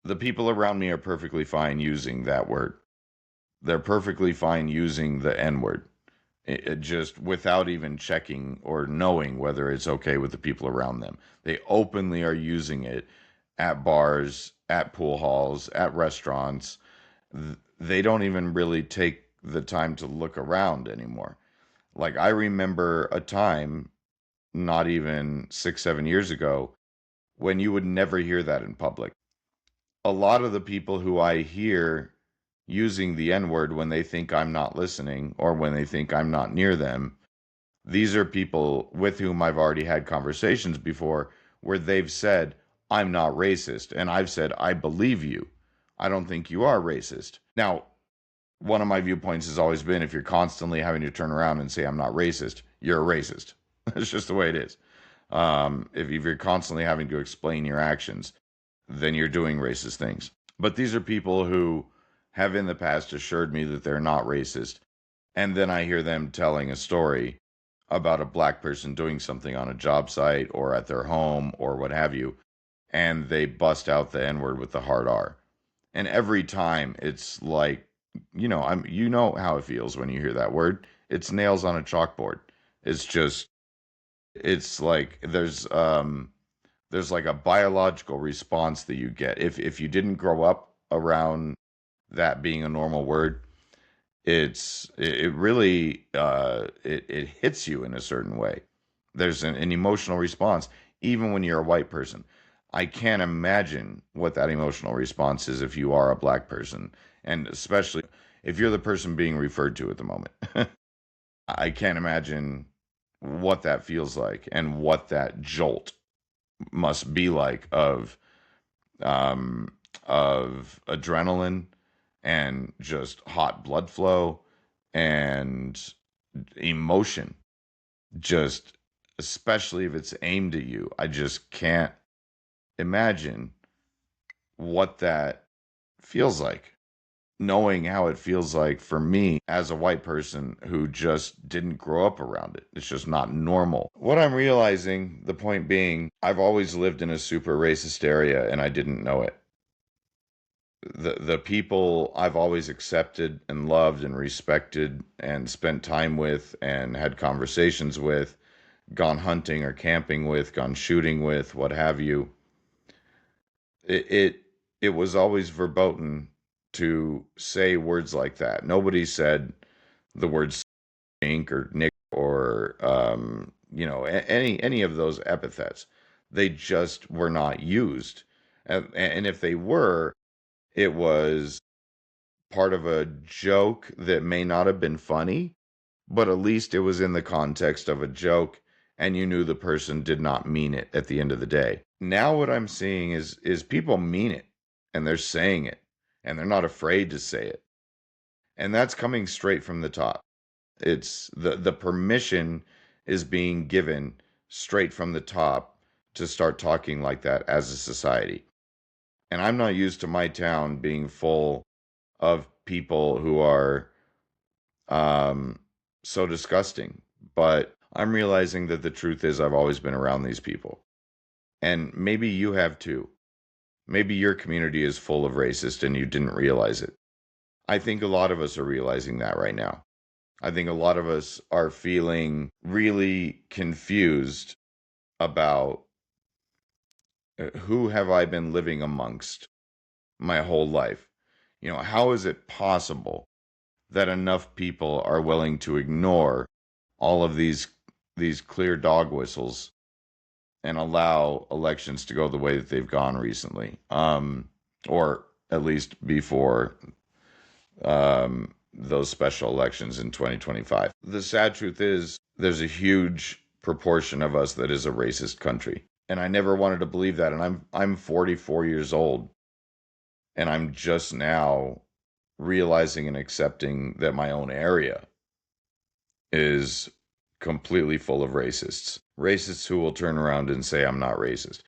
The people around me are perfectly fine using that word. They're perfectly fine using the N word. It just without even checking or knowing whether it's okay with the people around them. They openly are using it at bars, at pool halls, at restaurants. They don't even really take the time to look around anymore. Like, I remember a time, not even 6, 7 years ago, when you would never hear that in public. A lot of the people who I hear using the N word when they think I'm not listening or when they think I'm not near them, these are people with whom I've already had conversations before where they've said, I'm not racist. And I've said, I believe you. I don't think you are racist. Now, one of my viewpoints has always been if you're constantly having to turn around and say, I'm not racist, you're a racist. It's just the way it is. If you're constantly having to explain your actions, then you're doing racist things. But these are people who have in the past assured me that they're not racist. And then I hear them telling a story about a black person doing something on a job site or at their home or what have you. And they bust out the N word with the hard R. And every time it's like, you know how it feels when you hear that word. It's nails on a chalkboard. It's just, it's like there's like a biological response that you get if you didn't grow up around that being a normal word. It really it hits you in a certain way. There's an emotional response even when you're a white person. I can't imagine what that emotional response is if you are a black person, and especially if you're the person being referred to at the moment. I can't imagine what that feels like and what that jolt must be like um, of adrenaline and just hot blood flow and emotion. Just especially if it's aimed at you, I just can't imagine what that feels like. Knowing how it feels like for me as a white person who just didn't grow up around it. It's just not normal. What I'm realizing, the point being, I've always lived in a super racist area and I didn't know it. The people I've always accepted and loved and respected and spent time with and had conversations with, gone hunting or camping with, gone shooting with, what have you. It was always verboten to say words like that. Nobody said the words stink or nick or any of those epithets. They just were not used, and if they were, it was part of a joke that may not have been funny, but at least it was in the context of a joke and you knew the person did not mean it at the end of the day. Now what I'm seeing is people mean it and they're saying it and they're not afraid to say it. And that's coming straight from the top. It's the permission is being given straight from the top to start talking like that as a society. And I'm not used to my town being full of people who are um, so disgusting. But I'm realizing that the truth is I've always been around these people. And maybe you have too. Maybe your community is full of racists and you didn't realize it. I think a lot of us are realizing that right now. I think a lot of us are feeling really confused about who have I been living amongst my whole life? How is it possible that enough people are willing to ignore all of these clear dog whistles and allow elections to go the way that they've gone recently, or at least before those special elections in 2025. The sad truth is, there's a huge proportion of us that is a racist country, and I never wanted to believe that. And I'm 44 years old, and I'm just now realizing and accepting that my own area is completely full of racists. Racists who will turn around and say, I'm not racist.